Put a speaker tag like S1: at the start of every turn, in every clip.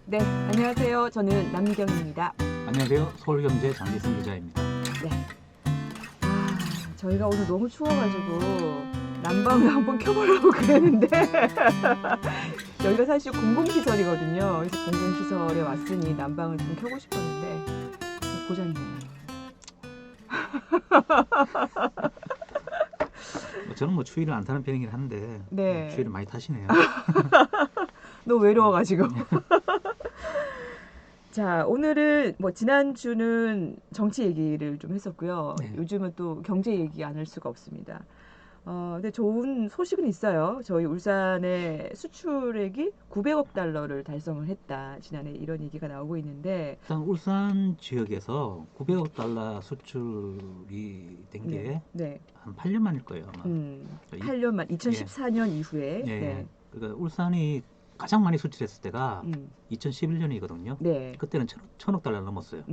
S1: 네, 안녕하세요. 저는 남경입니다.
S2: 안녕하세요. 서울경제 장기승 기자입니다.
S1: 네. 저희가 오늘 너무 추워가지고 난방을 한번 켜보려고 그랬는데 여기가 사실 공공시설이거든요. 그래서 공공시설에 왔으니 난방을 좀 켜고 싶었는데 고장이네요.
S2: 저는 추위를 안 타는 편이긴 한데
S1: 네.
S2: 추위를 많이 타시네요.
S1: 너무 외로워가지고. 자, 오늘은 지난주는 정치 얘기를 좀 했었고요.
S2: 네.
S1: 요즘은 또 경제 얘기 안 할 수가 없습니다. 근데 좋은 소식은 있어요. 저희 울산의 수출액이 900억 달러를 달성을 했다. 지난해 이런 얘기가 나오고 있는데.
S2: 일단 울산 지역에서 900억 달러 수출이 된 게
S1: 네.
S2: 한 8년 만일 거예요, 아마.
S1: 8년 만, 2014년 이후에.
S2: 예.
S1: 네.
S2: 그러니까 울산이 가장 많이 수출했을 때가 2011년이거든요.
S1: 네.
S2: 그때는 1000억 달러 넘었어요.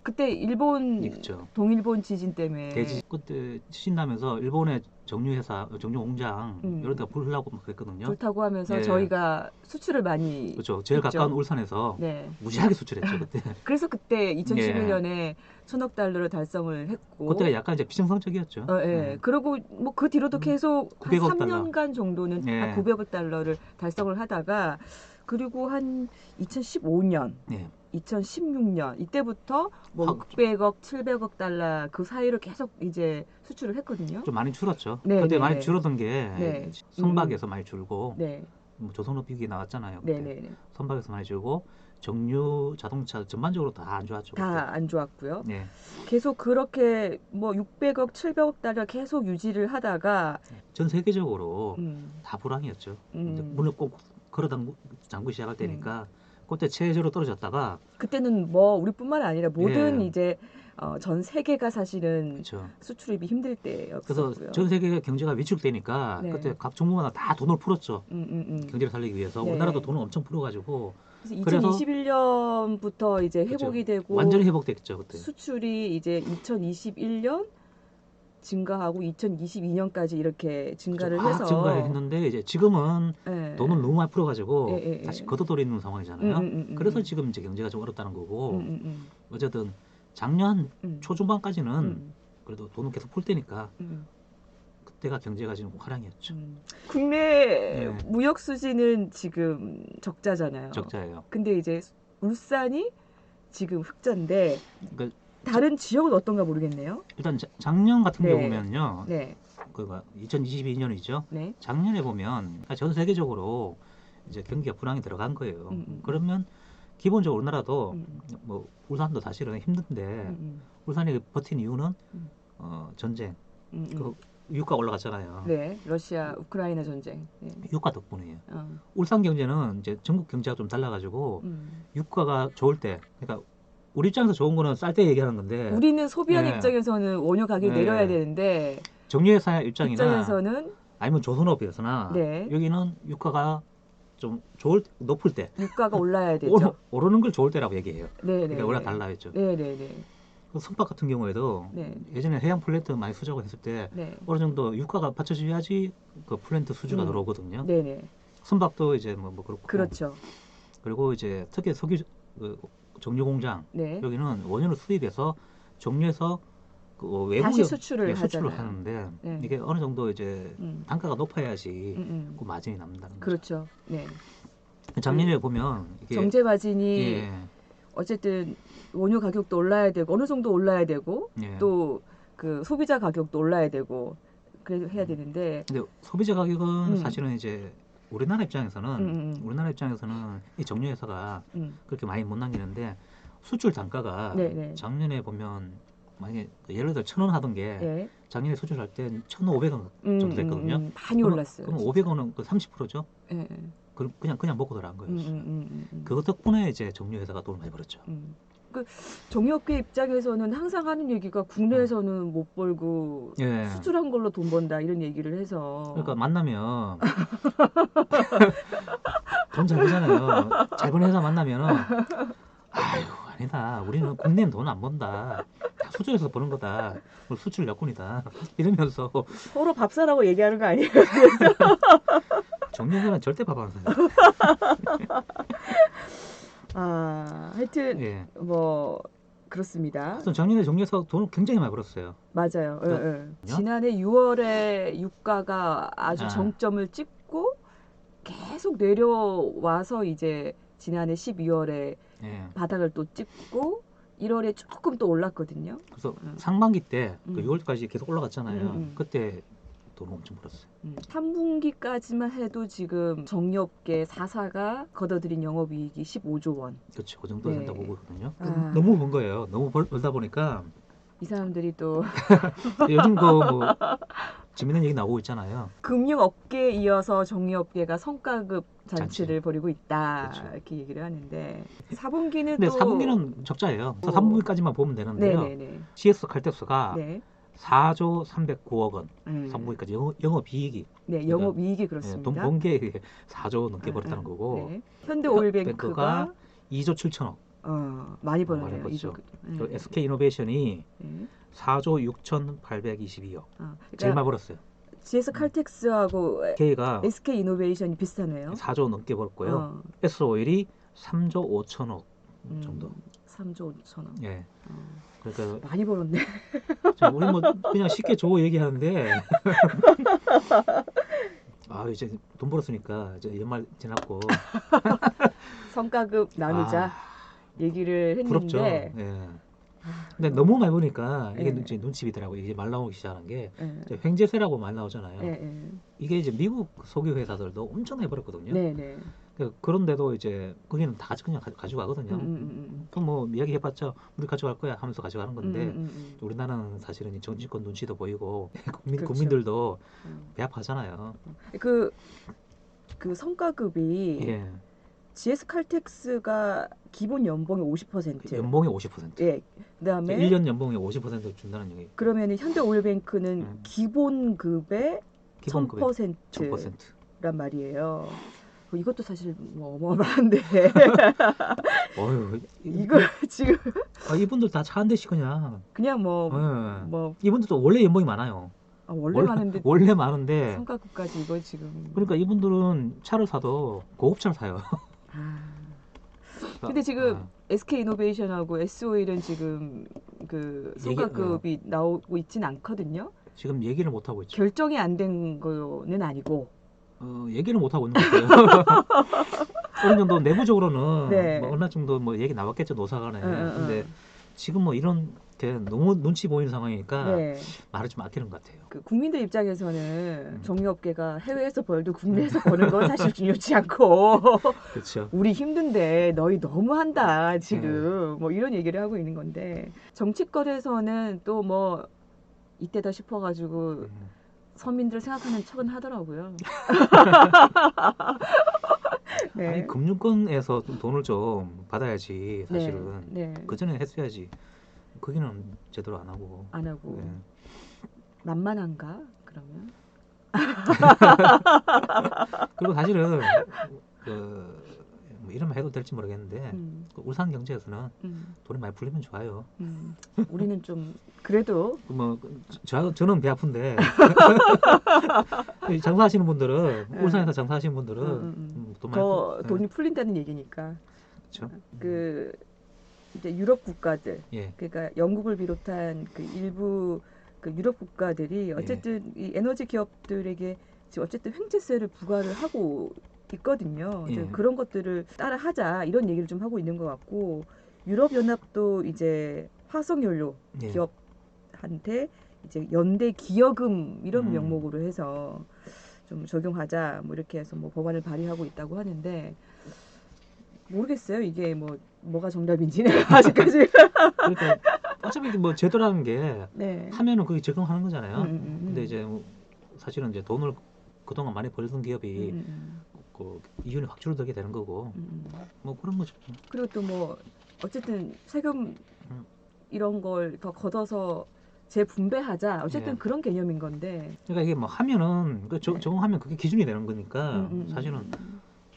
S1: 그때 일본,
S2: 그렇죠.
S1: 동일본 지진 때문에.
S2: 그때 지진 나면서 일본의 정유회사, 정유공장 이런 데가 불나고 막 그랬거든요.
S1: 불타고 하면서
S2: 예.
S1: 저희가 수출을 많이
S2: 그렇죠. 제일
S1: 했죠.
S2: 가까운 울산에서
S1: 네.
S2: 무지하게 수출했죠, 그때.
S1: 그래서 그때 2011년에 1000억 달러를 달성을 했고.
S2: 그때가 약간 이제 비정상적이었죠.
S1: 예. 그리고 그 뒤로도 계속 한
S2: 900억 달러.
S1: 3년간 정도는
S2: 예.
S1: 한 900억 달러를 달성을 하다가 그리고 한 2015년,
S2: 예.
S1: 2016년 이때부터
S2: 확
S1: 600억, 700억 달러 그 사이를 계속 이제 수출을 했거든요.
S2: 좀 많이 줄었죠.
S1: 네,
S2: 그때
S1: 네,
S2: 많이
S1: 네.
S2: 줄어든 게
S1: 네.
S2: 선박에서 많이 줄고
S1: 네.
S2: 조선업 비기 나왔잖아요.
S1: 네,
S2: 그때.
S1: 네.
S2: 선박에서 많이 줄고 정유 자동차 전반적으로 다 안 좋았죠.
S1: 다 안 좋았고요.
S2: 네.
S1: 계속 그렇게 600억, 700억 달러 계속 유지를 하다가
S2: 전 세계적으로
S1: 음,
S2: 다 불황이었죠.
S1: 음.
S2: 이제 문을 꼭 걸어 잠그기 시작할 때니까 그때 최저로 떨어졌다가
S1: 그때는 우리뿐만 아니라 모든
S2: 예.
S1: 이제 전 세계가 사실은
S2: 그렇죠.
S1: 수출입이 힘들
S2: 그래서
S1: 때였었고요.
S2: 전 세계 경제가 위축되니까
S1: 네.
S2: 그때 각 정부마다 다 돈을 풀었죠. 경제를 살리기 위해서
S1: 네.
S2: 우리나라도 돈을 엄청 풀어가지고
S1: 그래서 2021년부터 이제 회복이
S2: 그렇죠.
S1: 되고
S2: 완전히 회복됐죠 그때.
S1: 수출이 이제 2021년 증가하고 2022년까지 이렇게 증가를
S2: 확
S1: 해서
S2: 증가했는데 이제 지금은
S1: 예.
S2: 돈을 너무 많이 풀어가지고
S1: 예.
S2: 다시 걷어들이는 상황이잖아요. 그래서 지금 이제 경제가 좀 어렵다는 거고 어쨌든 작년 초중반까지는 그래도 돈을 계속 풀 때니까 그때가 경제가 지금 화랑이었죠.
S1: 국내
S2: 예.
S1: 무역 수지는 지금 적자잖아요.
S2: 적자예요.
S1: 근데 이제 울산이 지금 흑자인데
S2: 그러니까
S1: 다른 지역은 어떤가 모르겠네요.
S2: 일단 작년 같은
S1: 네.
S2: 경우 보면요.
S1: 네.
S2: 그가 2022년이죠.
S1: 네.
S2: 작년에 보면 전 세계적으로 이제 경기가 불황이 들어간 거예요. 그러면 기본적으로 우리나라도 울산도 사실은 힘든데 울산이 버틴 이유는 전쟁, 그 유가 올라갔잖아요.
S1: 네. 러시아 우크라이나 전쟁. 네.
S2: 유가 덕분이에요. 울산 경제는 이제 전국 경제가 좀 달라가지고 유가가 좋을 때, 그러니까 우리 입장에서 좋은 거는 쌀 때 얘기하는 건데
S1: 우리는 소비하는
S2: 네.
S1: 입장에서는 원유 가격이
S2: 네.
S1: 내려야 되는데
S2: 정유회사 입장이나
S1: 입장에서는
S2: 아니면 조선업에서나
S1: 네.
S2: 여기는 유가가 좀 높을 때
S1: 유가가 올라야 되죠.
S2: 오르는 걸 좋을 때라고 얘기해요.
S1: 네,
S2: 그러니까
S1: 네.
S2: 원래 달라했죠.
S1: 네, 네, 네.
S2: 그 선박 같은 경우에도
S1: 네.
S2: 예전에 해양 플랜트 많이 수주하고 했을 때
S1: 네.
S2: 어느 정도 유가가 받쳐줘야지 그 플랜트 수주가 들어오거든요.
S1: 네, 네.
S2: 선박도 이제 뭐 그렇고.
S1: 그렇죠.
S2: 그리고 이제 특히 석유 정유 공장
S1: 네.
S2: 여기는 원유를 수입해서 정유해서 그 외국에
S1: 다시 수출을
S2: 수출을
S1: 하잖아요.
S2: 하는데
S1: 네.
S2: 이게 어느 정도 이제 단가가 높아야지 그 마진이 남는다는 거죠.
S1: 그렇죠. 네.
S2: 작년에 보면 이게
S1: 정제 마진이
S2: 예,
S1: 어쨌든 원유 가격도 올라야 되고 어느 정도 올라야 되고
S2: 예.
S1: 또 그 소비자 가격도 올라야 되고 그래서 해야 되는데
S2: 근데 소비자 가격은
S1: 음.
S2: 사실은 이제 우리나라 입장에서는 이 정유 회사가 그렇게 많이 못 남기는데 수출 단가가
S1: 네, 네.
S2: 작년에 보면 만약에 예를 들어 1,000원 하던 게
S1: 네.
S2: 작년에 수출할 때 1,500원 정도 됐거든요.
S1: 많이 올랐어요.
S2: 그럼 500원은 그 30%죠.
S1: 예, 예.
S2: 그냥 먹고 들어간 거예요. 그것 덕분에 이제 정유 회사가 돈을 많이 벌었죠.
S1: 그 정유업계 입장에서는 항상 하는 얘기가 국내에서는 못 벌고
S2: 예.
S1: 수출한 걸로 돈 번다 이런 얘기를 해서
S2: 그러니까 만나면 돈 잘 벌잖아요. 잘 버는 회사 만나면은 아유 아니다. 우리는 국내는 돈 안 번다. 다 수출해서 버는 거다. 우리 수출 여군이다. 이러면서
S1: 서로 밥 사라고 얘기하는 거 아니에요?
S2: 정유회사는 절대 밥 안 사요.
S1: 하여튼
S2: 예.
S1: 뭐 그렇습니다.
S2: 하여튼 작년에 정리해서 돈을 굉장히 많이 벌었어요.
S1: 맞아요.
S2: 그러니까
S1: 지난해 6월에 유가가 아주
S2: 아.
S1: 정점을 찍고 계속 내려와서 이제 지난해 12월에
S2: 예.
S1: 바닥을 또 찍고 1월에 조금 또 올랐거든요.
S2: 그래서 상반기 때 그
S1: 음.
S2: 6월까지 계속 올라갔잖아요.
S1: 음.
S2: 그때 돈 엄청 벌었어요.
S1: 3분기까지만 해도 지금 정유업계 4사가 걷어들인 영업이익이 15조 원.
S2: 그렇죠. 그 정도
S1: 네.
S2: 된다고 보고 있거든요.
S1: 너무
S2: 번 거예요. 너무 벌다 보니까
S1: 이 사람들이 또
S2: 요즘 뭐 재밌는 얘기 나오고 있잖아요.
S1: 금융업계에 이어서 정유업계가 성과급 잔치를
S2: 잔치.
S1: 벌이고 있다.
S2: 그렇죠.
S1: 이렇게 얘기를 하는데 4분기는
S2: 근데
S1: 또
S2: 4분기는 적자예요. 3분기까지만 보면 되는데요.
S1: 네네네.
S2: CS 칼텍스가
S1: 네.
S2: 4조 309억 원 3분기까지 영업이익이
S1: 네, 영업이익이
S2: 예,
S1: 그렇습니다.
S2: 돈 번 게 4조 넘게 벌었다는 거고
S1: 네. 현대오일뱅크가
S2: 2조 7천억
S1: 많이 벌었네요.
S2: 많이 벌었죠.
S1: 네.
S2: 그리고 SK이노베이션이
S1: 네.
S2: 4조 6,822억
S1: 그러니까
S2: 제일 많이 벌었어요.
S1: GS 칼텍스하고
S2: K가
S1: SK 이노베이션이 비슷하네요.
S2: 4조 넘게 벌었고요. S오일이 3조 5천억 정도.
S1: 3조 5천억.
S2: 예. 그러니까
S1: 많이 벌었네.
S2: 우리 뭐 그냥 쉽게 조 얘기하는데 이제 돈 벌었으니까 이제 연말 지났고
S1: 성과급 나누자 얘기를 했는데
S2: 부럽죠. 예. 근데 너무 많이 보니까 이게
S1: 예.
S2: 이제 눈치비더라고요. 이제 말 나오기 시작하는 게
S1: 예.
S2: 이제 횡재세라고 말 나오잖아요.
S1: 예.
S2: 이게 이제 미국 석유 회사들도 엄청나게 벌었거든요.
S1: 네네.
S2: 그런데도 이제 거기는 다 그냥 가져가거든요. 그럼 뭐 이야기해봤자 우리 가져갈 거야 하면서 가져가는 건데 우리나라는 사실은 이 정치권 눈치도 보이고
S1: 그렇죠.
S2: 국민들도 배 아파하잖아요.
S1: 그 성과급이
S2: 예.
S1: GS 칼텍스가 기본 연봉의 50%.
S2: 연봉의 50%.
S1: 예. 그다음에
S2: 1년 연봉의 50% 준다는 얘기.
S1: 그러면 현대오일뱅크는 기본급의 1000%란
S2: 1000%.
S1: 말이에요. 이것도 사실 뭐 어마어마한데
S2: 어휴,
S1: 이걸 지금
S2: 이분들 다 차 한 대씩 그냥.
S1: 뭐
S2: 이분들도 원래 연봉이 많아요.
S1: 원래 많은데
S2: 원래 많은데.
S1: 성과급까지 이거 지금.
S2: 그러니까 이분들은 차를 사도 고급차를 사요.
S1: 근데 지금 SK 이노베이션하고 S오일은 지금 그 성과급이 나오고 있진 않거든요.
S2: 지금 얘기를 못 하고 있죠.
S1: 결정이 안 된 거는 아니고.
S2: 얘기를 못 하고 있는 것 같아요. 어느 정도 내부적으로는
S1: 네.
S2: 뭐 어느 정도 뭐 얘기 나왔겠죠, 노사간에. 근데 지금 뭐 이런 게 너무 눈치 보이는 상황이니까
S1: 네.
S2: 말을 좀 아끼는 것 같아요.
S1: 그 국민들 입장에서는 정유업계가 해외에서 벌도 국내에서 버는 건 사실 중요치 않고
S2: 그렇죠.
S1: 우리 힘든데 너희 너무한다 지금 뭐 이런 얘기를 하고 있는 건데 정치권에서는 또 뭐 이때다 싶어가지고 서민들 생각하는 척은 하더라고요. 네.
S2: 아니 금융권에서 돈을 좀 받아야지 사실은.
S1: 네.
S2: 그 전에 했어야지. 거기는 제대로 안 하고. 네.
S1: 만만한가 그러면?
S2: 그리고 사실은 뭐 이러면 해도 될지 모르겠는데 그 울산경제에서는 돈이 많이 풀리면 좋아요.
S1: 우리는 좀 그래도
S2: 뭐 저는 배 아픈데 장사하시는 분들은 울산에서 장사하시는 분들은
S1: 더 돈이 풀린다는 얘기니까.
S2: 그렇죠.
S1: 그 이제 유럽 국가들, 그러니까 영국을 비롯한 그 일부 그 유럽 국가들이 어쨌든 이 에너지 기업들에게 지금 어쨌든 횡재세를 부과를 하고 있거든요. 그런 것들을 따라하자 이런 얘기를 좀 하고 있는 것 같고 유럽 연합도 이제 화석연료 기업한테 이제 연대 기여금 이런 명목으로 해서 좀 적용하자 뭐 이렇게 해서 뭐 법안을 발의하고 있다고 하는데 모르겠어요. 이게 뭐가 정답인지는 아직까지.
S2: 그러니까 어차피 뭐 제도라는 게 하면은 그게 적용하는 거잖아요. 근데 이제 사실은 이제 돈을 그동안 많이 벌던 기업이 그 이윤이 확 줄어들게 되는 거고 뭐 그런 거죠.
S1: 그리고 또 뭐 어쨌든 세금 이런 걸 더 걷어서 재분배하자 어쨌든 그런 개념인 건데.
S2: 그러니까 이게 뭐 하면은 적용하면 그게 기준이 되는 거니까 사실은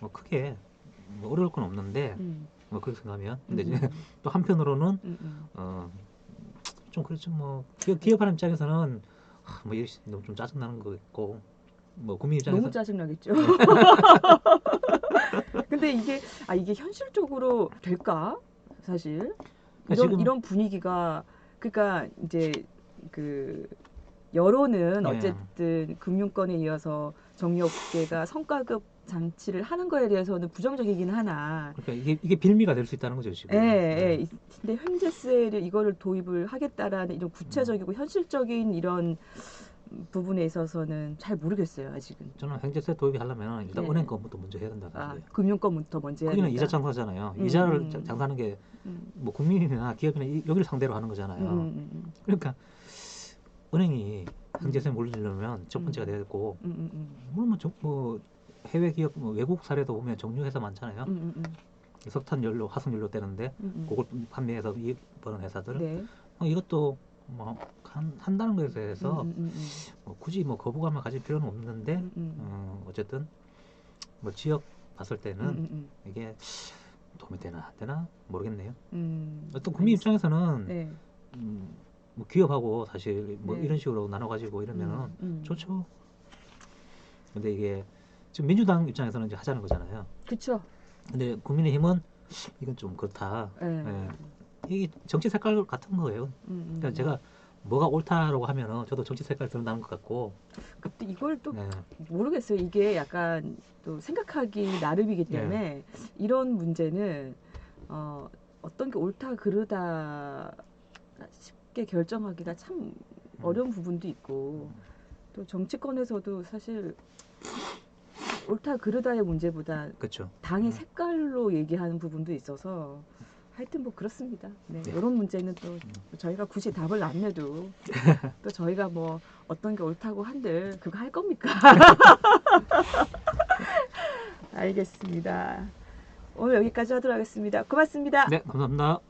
S2: 뭐 크게 뭐 어려울 건 없는데 뭐 그렇게 생각하면 근데 이제 또 한편으로는 좀 그렇죠. 뭐 기업하는 입장에서는 뭐 이게 너무 좀 짜증 나는 거 있고 뭐 국민 입장에서
S1: 너무 짜증 나겠죠. 근데 이게 현실적으로 될까? 사실
S2: 지금
S1: 이런 분위기가 그러니까 이제 그 여론은
S2: 예.
S1: 어쨌든 금융권에 이어서 정유업계가 성과급 장치를 하는 거에 대해서는 부정적이긴 하나.
S2: 그러니까 이게 빌미가 될 수 있다는 거죠 지금.
S1: 예,
S2: 네.
S1: 예. 근데 횡재세를 이거를 도입을 하겠다라는 이런 구체적이고 현실적인 이런 부분에 있어서는 잘 모르겠어요 아직은.
S2: 저는 횡재세 도입이 하려면 일단
S1: 네.
S2: 은행 거부터 먼저 해야 된다
S1: 아,
S2: 생각해요.
S1: 금융권부터 먼저 해야
S2: 거기는
S1: 된다.
S2: 이자 장사잖아요.
S1: 음,
S2: 이자를
S1: 음.
S2: 장사하는 게
S1: 음,
S2: 뭐 국민이나 기업이나 여기를 상대로 하는 거잖아요. 그러니까 은행이 횡재세 몰리려면 첫 번째가 되고 물론 뭐 해외 기업 뭐 외국 사례도 보면 정유회사 많잖아요. 석탄 연료, 화석 연료 떼는데 그걸 판매해서 이익 버는 회사들.
S1: 네.
S2: 이것도 뭐 한다는 것에 대해서 뭐 굳이 뭐 거부감을 가질 필요는 없는데 어쨌든 뭐 지역 봤을 때는 이게 도움이 되나 안 되나 모르겠네요. 어떤 국민 입장에서는
S1: 네.
S2: 뭐 기업하고 사실 뭐
S1: 네.
S2: 이런 식으로 나눠가지고 이러면은 좋죠. 근데 이게 지금 민주당 입장에서는 이제 하자는 거잖아요.
S1: 그렇죠.
S2: 근데 국민의힘은 이건 좀 그렇다. 예. 이게 정치 색깔 같은 거예요. 그러니까 제가 뭐가 옳다라고 하면은 저도 정치 색깔 드러나는 것 같고.
S1: 그때 이걸 또
S2: 예.
S1: 모르겠어요. 이게 약간 또 생각하기 나름이기 때문에 이런 문제는 어떤 게 옳다 그르다 쉽게 결정하기가 참 어려운 부분도 있고 또 정치권에서도 사실 옳다 그르다의 문제보다
S2: 그렇죠.
S1: 당의 색깔로 얘기하는 부분도 있어서 하여튼 뭐 그렇습니다. 네,
S2: 네.
S1: 이런 문제는 또 저희가 굳이 답을 안 내도 또 저희가 뭐 어떤 게 옳다고 한들 그거 할 겁니까? 알겠습니다. 오늘 여기까지 하도록 하겠습니다. 고맙습니다.
S2: 네, 감사합니다.